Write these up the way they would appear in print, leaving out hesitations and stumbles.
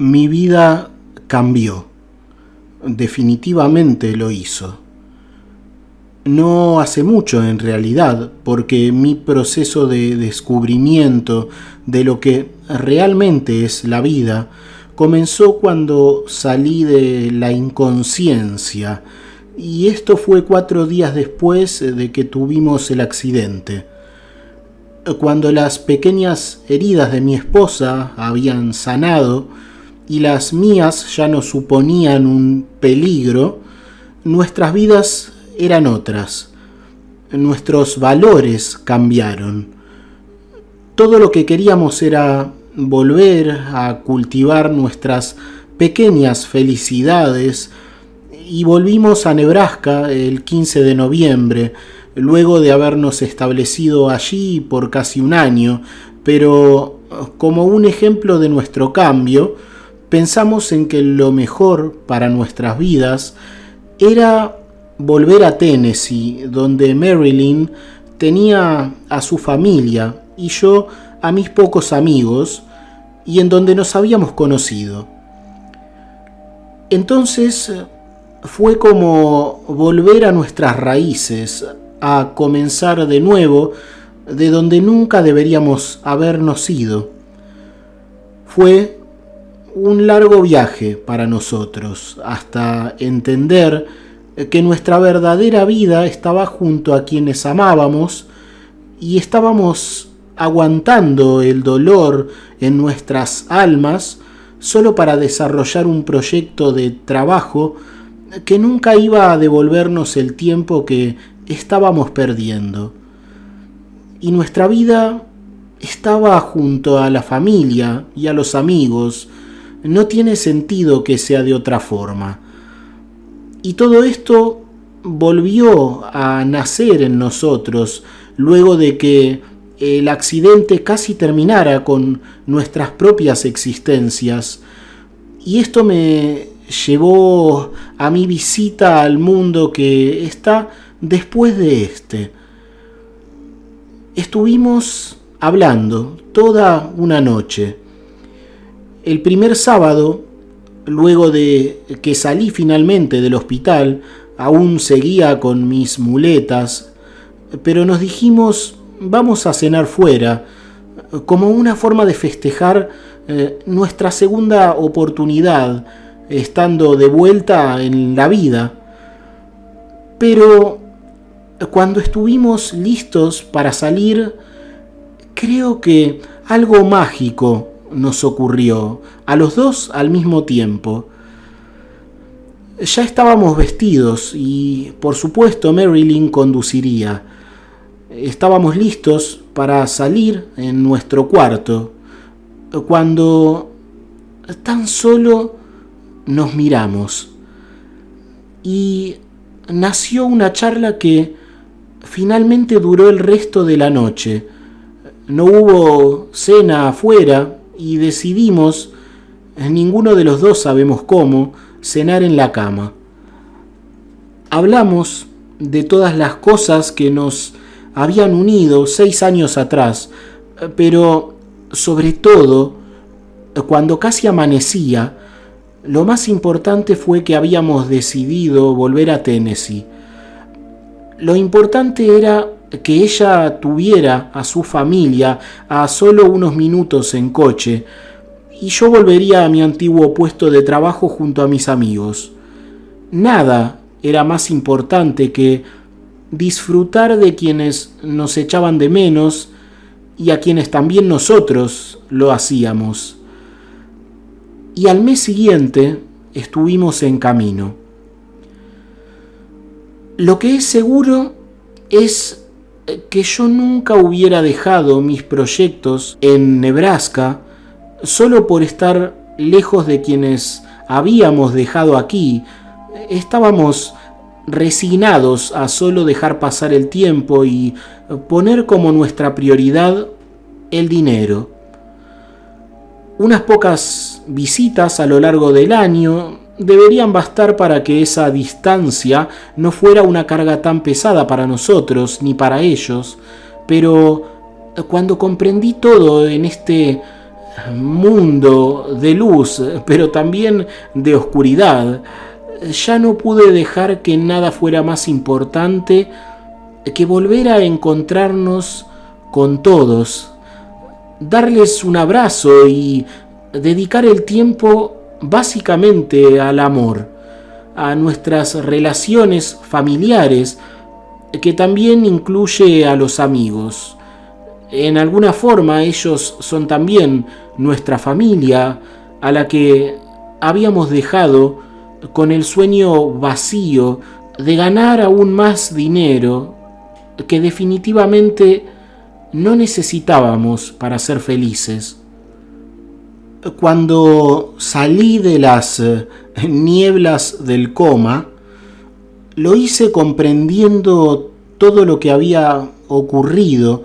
Mi vida cambió, definitivamente lo hizo. No hace mucho en realidad, porque mi proceso de descubrimiento de lo que realmente es la vida comenzó cuando salí de la inconsciencia, y esto fue 4 días después de que tuvimos el accidente. Cuando las pequeñas heridas de mi esposa habían sanado y las mías ya no suponían un peligro, nuestras vidas eran otras. Nuestros valores cambiaron. Todo lo que queríamos era volver a cultivar nuestras pequeñas felicidades y volvimos a Nebraska el 15 de noviembre, luego de habernos establecido allí por casi un año, pero como un ejemplo de nuestro cambio, pensamos en que lo mejor para nuestras vidas era volver a Tennessee, donde Marilyn tenía a su familia y yo a mis pocos amigos, y en donde nos habíamos conocido. Entonces fue como volver a nuestras raíces, a comenzar de nuevo de donde nunca deberíamos habernos ido. Fue un largo viaje para nosotros, hasta entender que nuestra verdadera vida estaba junto a quienes amábamos y estábamos aguantando el dolor en nuestras almas solo para desarrollar un proyecto de trabajo que nunca iba a devolvernos el tiempo que estábamos perdiendo. Y nuestra vida estaba junto a la familia y a los amigos. No tiene sentido que sea de otra forma. Y todo esto volvió a nacer en nosotros luego de que el accidente casi terminara con nuestras propias existencias. Y esto me llevó a mi visita al mundo que está después de este. Estuvimos hablando toda una noche. El primer sábado, luego de que salí finalmente del hospital, aún seguía con mis muletas, pero nos dijimos, vamos a cenar fuera, como una forma de festejar nuestra segunda oportunidad, estando de vuelta en la vida. Pero cuando estuvimos listos para salir, creo que algo mágico nos ocurrió, a los dos al mismo tiempo. Ya estábamos vestidos y, por supuesto, Marilyn conduciría. Estábamos listos para salir en nuestro cuarto, cuando tan solo nos miramos y nació una charla que finalmente duró el resto de la noche. No hubo cena afuera y decidimos, ninguno de los dos sabemos cómo, cenar en la cama. Hablamos de todas las cosas que nos habían unido 6 años atrás, pero sobre todo, cuando casi amanecía, lo más importante fue que habíamos decidido volver a Tennessee. Lo importante era que ella tuviera a su familia a solo unos minutos en coche, y yo volvería a mi antiguo puesto de trabajo junto a mis amigos. Nada era más importante que disfrutar de quienes nos echaban de menos y a quienes también nosotros lo hacíamos. Y al mes siguiente estuvimos en camino. Lo que es seguro es que yo nunca hubiera dejado mis proyectos en Nebraska solo por estar lejos de quienes habíamos dejado aquí. Estábamos resignados a solo dejar pasar el tiempo y poner como nuestra prioridad el dinero. Unas pocas visitas a lo largo del año deberían bastar para que esa distancia no fuera una carga tan pesada para nosotros ni para ellos, pero cuando comprendí todo en este mundo de luz, pero también de oscuridad, ya no pude dejar que nada fuera más importante que volver a encontrarnos con todos, darles un abrazo y dedicar el tiempo básicamente al amor, a nuestras relaciones familiares, que también incluye a los amigos. En alguna forma ellos son también nuestra familia, a la que habíamos dejado con el sueño vacío de ganar aún más dinero que definitivamente no necesitábamos para ser felices. Cuando salí de las nieblas del coma, lo hice comprendiendo todo lo que había ocurrido,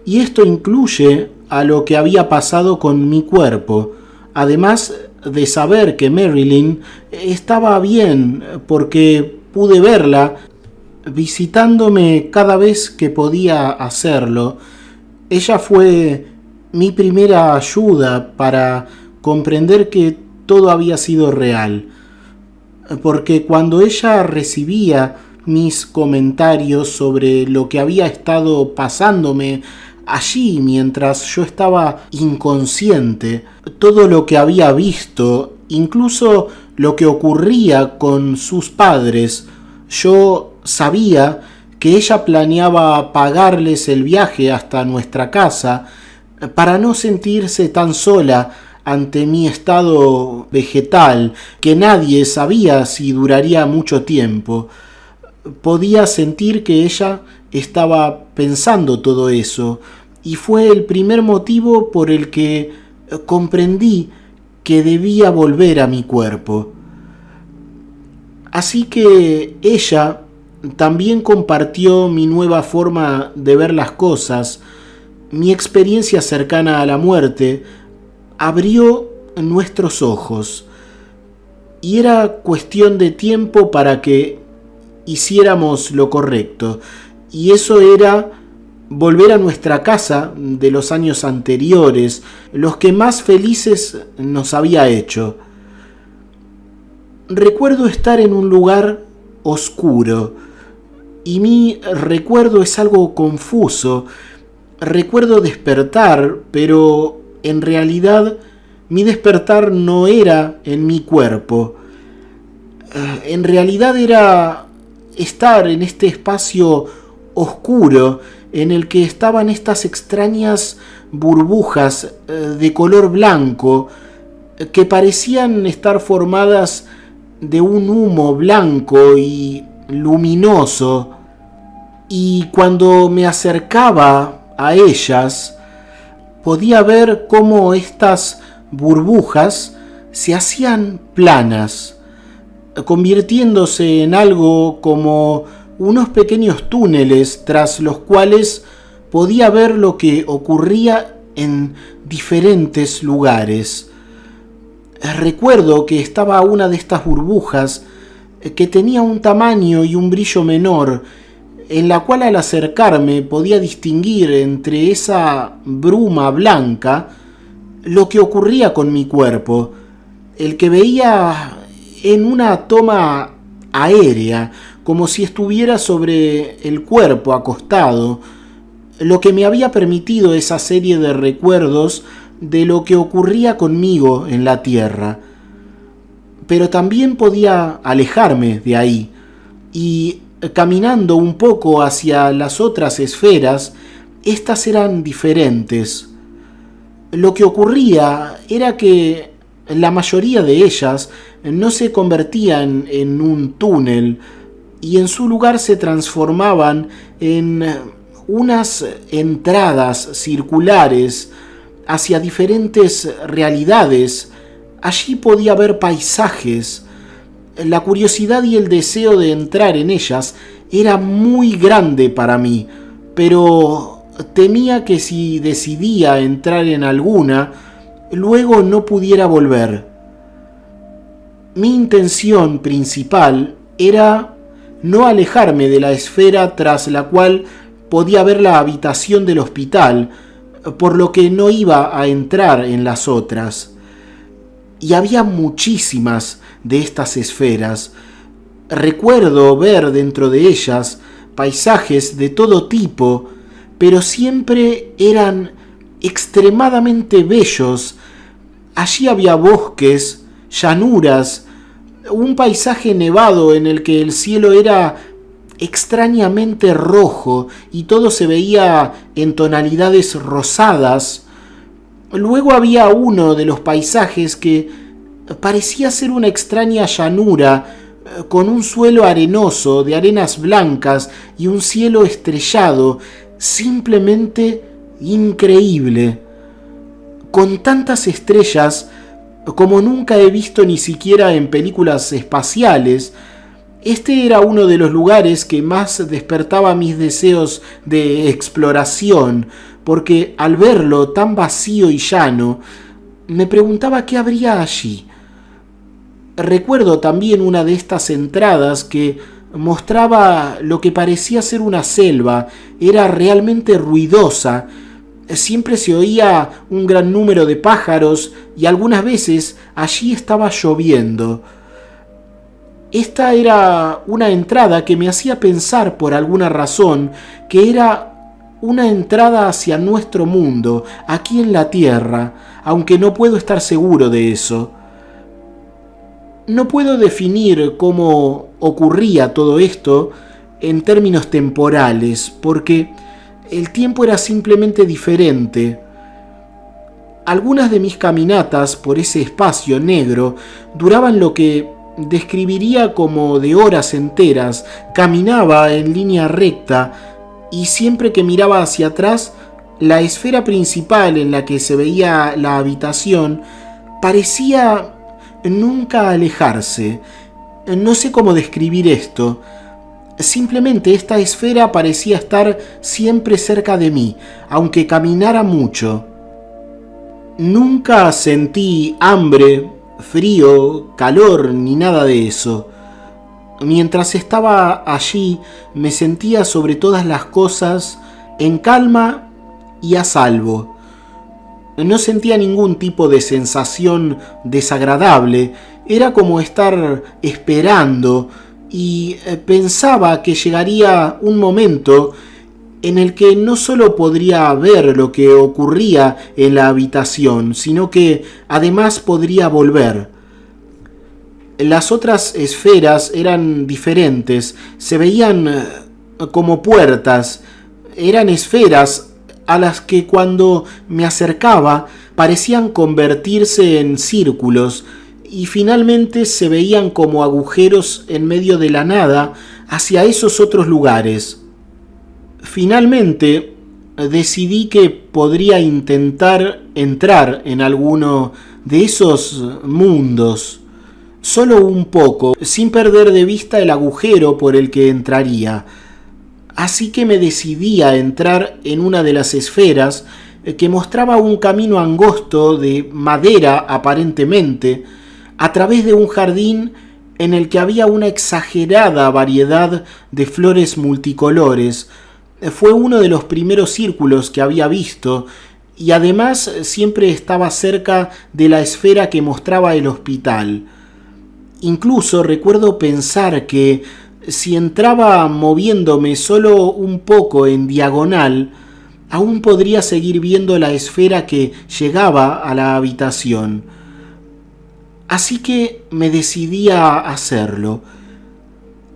y esto incluye a lo que había pasado con mi cuerpo, además de saber que Marilyn estaba bien porque pude verla visitándome cada vez que podía hacerlo. Ella fue mi primera ayuda para comprender que todo había sido real, porque cuando ella recibía mis comentarios sobre lo que había estado pasándome allí mientras yo estaba inconsciente, todo lo que había visto, incluso lo que ocurría con sus padres, yo sabía que ella planeaba pagarles el viaje hasta nuestra casa para no sentirse tan sola ante mi estado vegetal, que nadie sabía si duraría mucho tiempo. Podía sentir que ella estaba pensando todo eso, y fue el primer motivo por el que comprendí que debía volver a mi cuerpo. Así que ella también compartió mi nueva forma de ver las cosas. Mi experiencia cercana a la muerte abrió nuestros ojos, y era cuestión de tiempo para que hiciéramos lo correcto, y eso era volver a nuestra casa de los años anteriores, los que más felices nos había hecho. Recuerdo estar en un lugar oscuro, y mi recuerdo es algo confuso. Recuerdo despertar, pero en realidad mi despertar no era en mi cuerpo. En realidad era estar en este espacio oscuro en el que estaban estas extrañas burbujas de color blanco que parecían estar formadas de un humo blanco y luminoso, y cuando me acercaba a ellas podía ver cómo estas burbujas se hacían planas, convirtiéndose en algo como unos pequeños túneles tras los cuales podía ver lo que ocurría en diferentes lugares. Recuerdo que estaba una de estas burbujas que tenía un tamaño y un brillo menor, en la cual al acercarme podía distinguir entre esa bruma blanca lo que ocurría con mi cuerpo, el que veía en una toma aérea, como si estuviera sobre el cuerpo acostado, lo que me había permitido esa serie de recuerdos de lo que ocurría conmigo en la tierra. Pero también podía alejarme de ahí, y caminando un poco hacia las otras esferas, estas eran diferentes. Lo que ocurría era que la mayoría de ellas no se convertían en un túnel, y en su lugar se transformaban en unas entradas circulares hacia diferentes realidades. Allí podía ver paisajes. La curiosidad y el deseo de entrar en ellas era muy grande para mí, pero temía que si decidía entrar en alguna, luego no pudiera volver. Mi intención principal era no alejarme de la esfera tras la cual podía ver la habitación del hospital, por lo que no iba a entrar en las otras. Y había muchísimas de estas esferas. Recuerdo ver dentro de ellas paisajes de todo tipo, pero siempre eran extremadamente bellos. Allí había bosques, llanuras, un paisaje nevado en el que el cielo era extrañamente rojo y todo se veía en tonalidades rosadas. Luego había uno de los paisajes que parecía ser una extraña llanura con un suelo arenoso de arenas blancas y un cielo estrellado, simplemente increíble, con tantas estrellas como nunca he visto ni siquiera en películas espaciales. Este era uno de los lugares que más despertaba mis deseos de exploración, porque al verlo tan vacío y llano, me preguntaba qué habría allí. Recuerdo también una de estas entradas que mostraba lo que parecía ser una selva. Era realmente ruidosa. Siempre se oía un gran número de pájaros y algunas veces allí estaba lloviendo. Esta era una entrada que me hacía pensar por alguna razón que era una entrada hacia nuestro mundo, aquí en la Tierra, aunque no puedo estar seguro de eso. No puedo definir cómo ocurría todo esto en términos temporales, porque el tiempo era simplemente diferente. Algunas de mis caminatas por ese espacio negro duraban lo que describiría como de horas enteras. Caminaba en línea recta y siempre que miraba hacia atrás, la esfera principal en la que se veía la habitación parecía nunca alejarse. No sé cómo describir esto. Simplemente esta esfera parecía estar siempre cerca de mí, aunque caminara mucho. Nunca sentí hambre, frío, calor ni nada de eso. Mientras estaba allí me sentía sobre todas las cosas en calma y a salvo. No sentía ningún tipo de sensación desagradable. Era como estar esperando y pensaba que llegaría un momento en el que no solo podría ver lo que ocurría en la habitación, sino que además podría volver. Las otras esferas eran diferentes, se veían como puertas, eran esferas a las que cuando me acercaba parecían convertirse en círculos y finalmente se veían como agujeros en medio de la nada hacia esos otros lugares. Finalmente decidí que podría intentar entrar en alguno de esos mundos, solo un poco, sin perder de vista el agujero por el que entraría. Así que me decidí a entrar en una de las esferas que mostraba un camino angosto de madera aparentemente, a través de un jardín en el que había una exagerada variedad de flores multicolores. Fue uno de los primeros círculos que había visto y además siempre estaba cerca de la esfera que mostraba el hospital. Incluso recuerdo pensar que si entraba moviéndome solo un poco en diagonal, aún podría seguir viendo la esfera que llegaba a la habitación. Así que me decidí a hacerlo.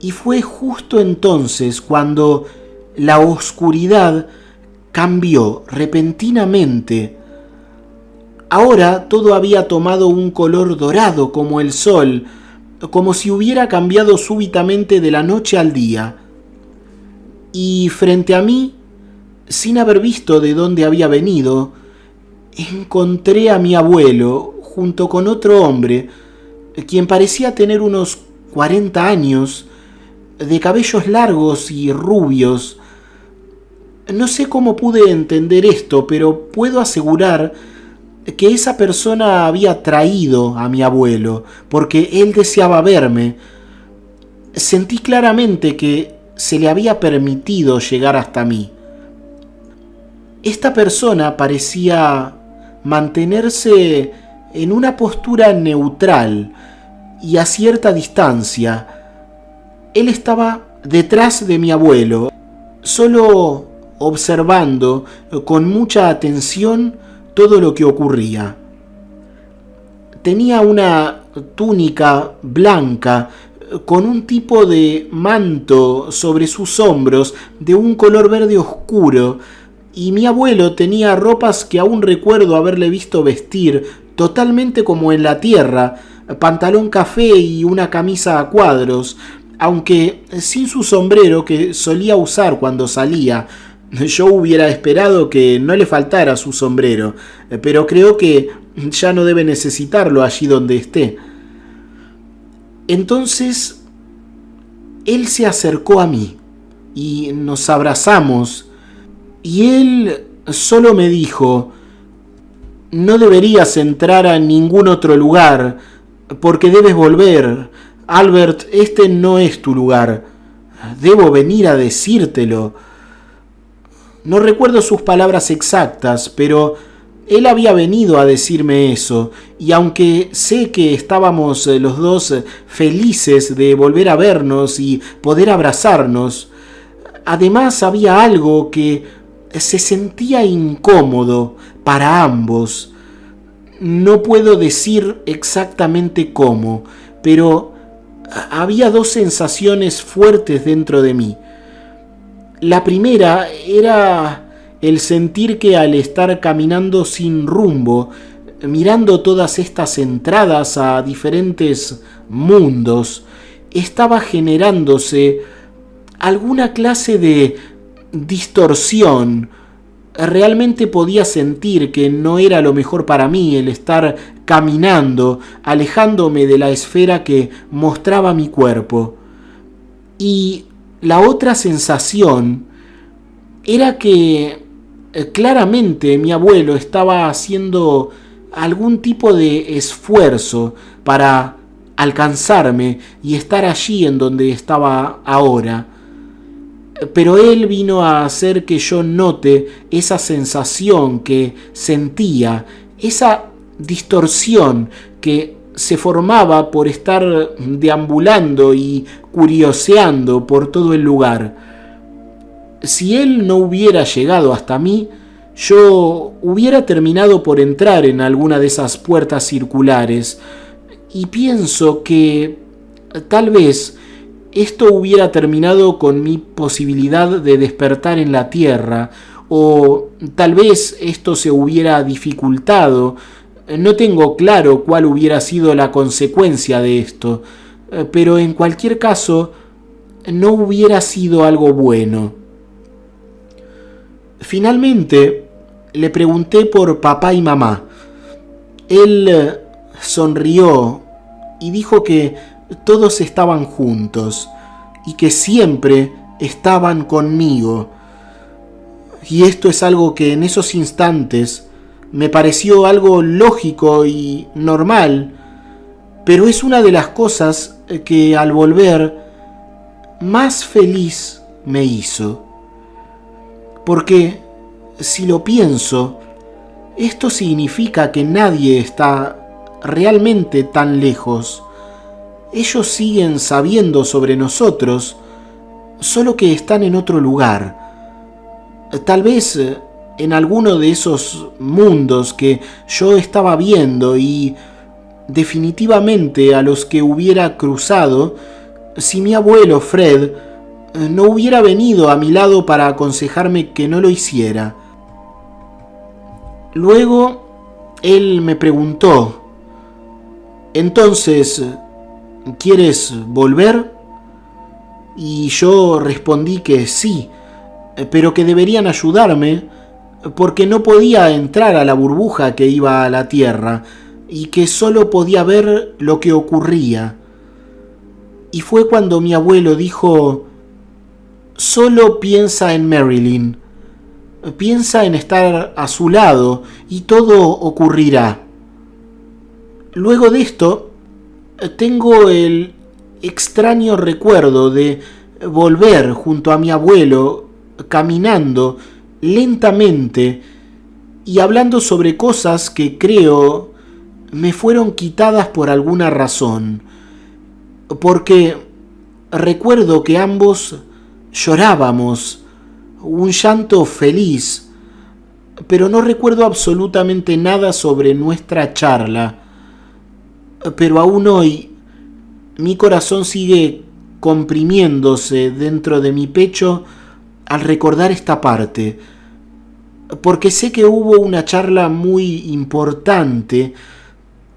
Y fue justo entonces cuando la oscuridad cambió repentinamente. Ahora todo había tomado un color dorado como el sol, como si hubiera cambiado súbitamente de la noche al día. Y frente a mí, sin haber visto de dónde había venido, encontré a mi abuelo junto con otro hombre, quien parecía tener unos 40 años, de cabellos largos y rubios. No sé cómo pude entender esto, pero puedo asegurar que esa persona había traído a mi abuelo, porque él deseaba verme. Sentí claramente que se le había permitido llegar hasta mí. Esta persona parecía mantenerse en una postura neutral y a cierta distancia. Él estaba detrás de mi abuelo, solo observando con mucha atención todo lo que ocurría. Tenía una túnica blanca con un tipo de manto sobre sus hombros de un color verde oscuro, y mi abuelo tenía ropas que aún recuerdo haberle visto vestir totalmente como en la tierra, pantalón café y una camisa a cuadros, aunque sin su sombrero que solía usar cuando salía. Yo hubiera esperado que no le faltara su sombrero, pero creo que ya no debe necesitarlo allí donde esté. Entonces, él se acercó a mí y nos abrazamos, y él solo me dijo: no deberías entrar a ningún otro lugar, porque debes volver. Albert, este no es tu lugar. Debo venir a decírtelo. No recuerdo sus palabras exactas, pero él había venido a decirme eso, y aunque sé que estábamos los dos felices de volver a vernos y poder abrazarnos, además había algo que se sentía incómodo para ambos. No puedo decir exactamente cómo, pero había dos sensaciones fuertes dentro de mí. La primera era el sentir que al estar caminando sin rumbo, mirando todas estas entradas a diferentes mundos, estaba generándose alguna clase de distorsión. Realmente podía sentir que no era lo mejor para mí el estar caminando, alejándome de la esfera que mostraba mi cuerpo. Y la otra sensación era que claramente mi abuelo estaba haciendo algún tipo de esfuerzo para alcanzarme y estar allí en donde estaba ahora. Pero él vino a hacer que yo note esa sensación que sentía, esa distorsión que se formaba por estar deambulando y curioseando por todo el lugar. Si él no hubiera llegado hasta mí, yo hubiera terminado por entrar en alguna de esas puertas circulares, y pienso que tal vez esto hubiera terminado con mi posibilidad de despertar en la tierra, o tal vez esto se hubiera dificultado. No tengo claro cuál hubiera sido la consecuencia de esto, pero en cualquier caso no hubiera sido algo bueno. Finalmente le pregunté por papá y mamá. Él sonrió y dijo que todos estaban juntos y que siempre estaban conmigo. Y esto es algo que en esos instantes me pareció algo lógico y normal, pero es una de las cosas que al volver más feliz me hizo. Porque si lo pienso, esto significa que nadie está realmente tan lejos. Ellos siguen sabiendo sobre nosotros, solo que están en otro lugar. Tal vez en alguno de esos mundos que yo estaba viendo, y definitivamente a los que hubiera cruzado si mi abuelo Fred no hubiera venido a mi lado para aconsejarme que no lo hiciera. Luego él me preguntó: ¿entonces quieres volver? Y yo respondí que sí, pero que deberían ayudarme porque no podía entrar a la burbuja que iba a la Tierra y que solo podía ver lo que ocurría. Y fue cuando mi abuelo dijo: solo piensa en Marilyn, piensa en estar a su lado y todo ocurrirá. Luego de esto, tengo el extraño recuerdo de volver junto a mi abuelo caminando lentamente y hablando sobre cosas que creo me fueron quitadas por alguna razón, porque recuerdo que ambos llorábamos, un llanto feliz, pero no recuerdo absolutamente nada sobre nuestra charla. Pero aún hoy mi corazón sigue comprimiéndose dentro de mi pecho al recordar esta parte, porque sé que hubo una charla muy importante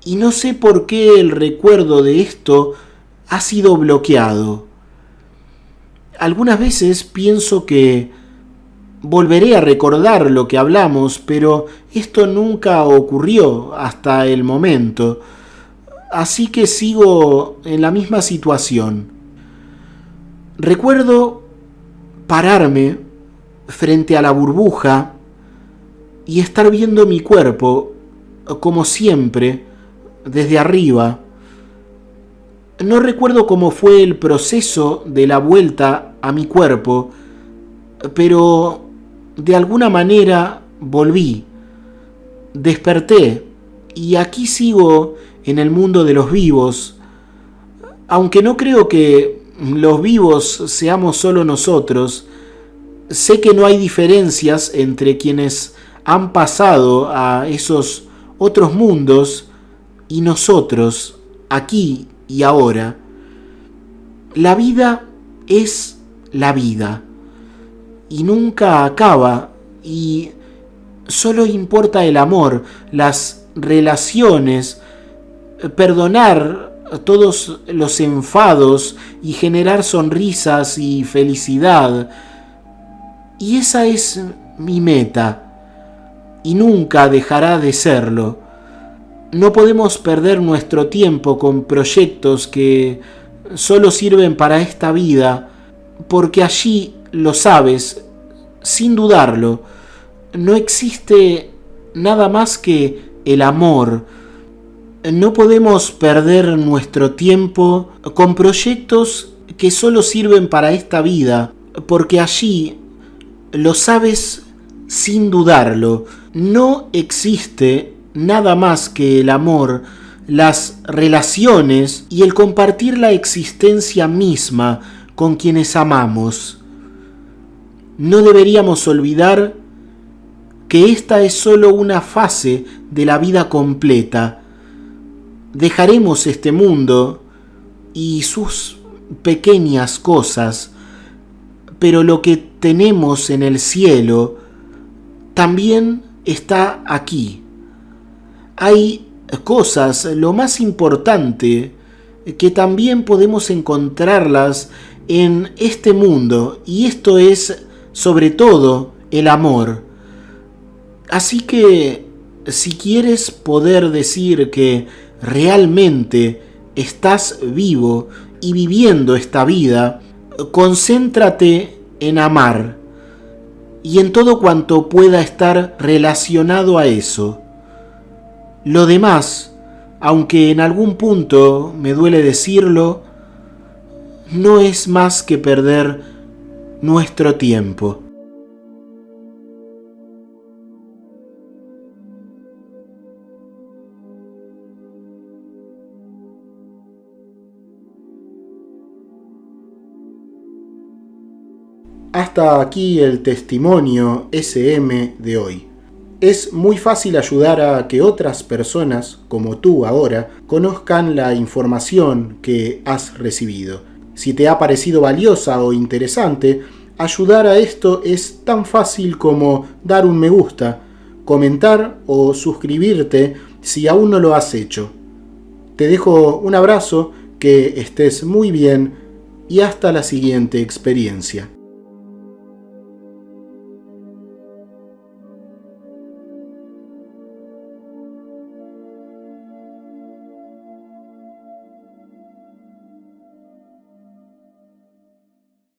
y no sé por qué el recuerdo de esto ha sido bloqueado. Algunas veces pienso que volveré a recordar lo que hablamos, pero esto nunca ocurrió hasta el momento. Así que sigo en la misma situación. Recuerdo pararme frente a la burbuja y estar viendo mi cuerpo, como siempre, desde arriba. No recuerdo cómo fue el proceso de la vuelta a mi cuerpo, pero de alguna manera volví, desperté y aquí sigo en el mundo de los vivos, aunque no creo que los vivos seamos solo nosotros. Sé que no hay diferencias entre quienes han pasado a esos otros mundos y nosotros, aquí y ahora. La vida es la vida y nunca acaba, y solo importa el amor, las relaciones, perdonar todos los enfados y generar sonrisas y felicidad. Y esa es mi meta, y nunca dejará de serlo. No podemos perder nuestro tiempo con proyectos que solo sirven para esta vida, porque allí, lo sabes, sin dudarlo, no existe nada más que el amor. No podemos perder nuestro tiempo con proyectos que solo sirven para esta vida, porque allí, lo sabes sin dudarlo, no existe nada más que el amor, las relaciones y el compartir la existencia misma con quienes amamos. No deberíamos olvidar que esta es solo una fase de la vida completa. Dejaremos este mundo y sus pequeñas cosas, pero lo que tenemos en el cielo también está aquí. Hay cosas, lo más importante, que también podemos encontrarlas en este mundo, y esto es sobre todo el amor. Así que si quieres poder decir que realmente estás vivo y viviendo esta vida, concéntrate en amar y en todo cuanto pueda estar relacionado a eso. Lo demás, aunque en algún punto me duele decirlo, no es más que perder nuestro tiempo. Hasta aquí el testimonio SM de hoy. Es muy fácil ayudar a que otras personas, como tú ahora, conozcan la información que has recibido. Si te ha parecido valiosa o interesante, ayudar a esto es tan fácil como dar un me gusta, comentar o suscribirte si aún no lo has hecho. Te dejo un abrazo, que estés muy bien y hasta la siguiente experiencia.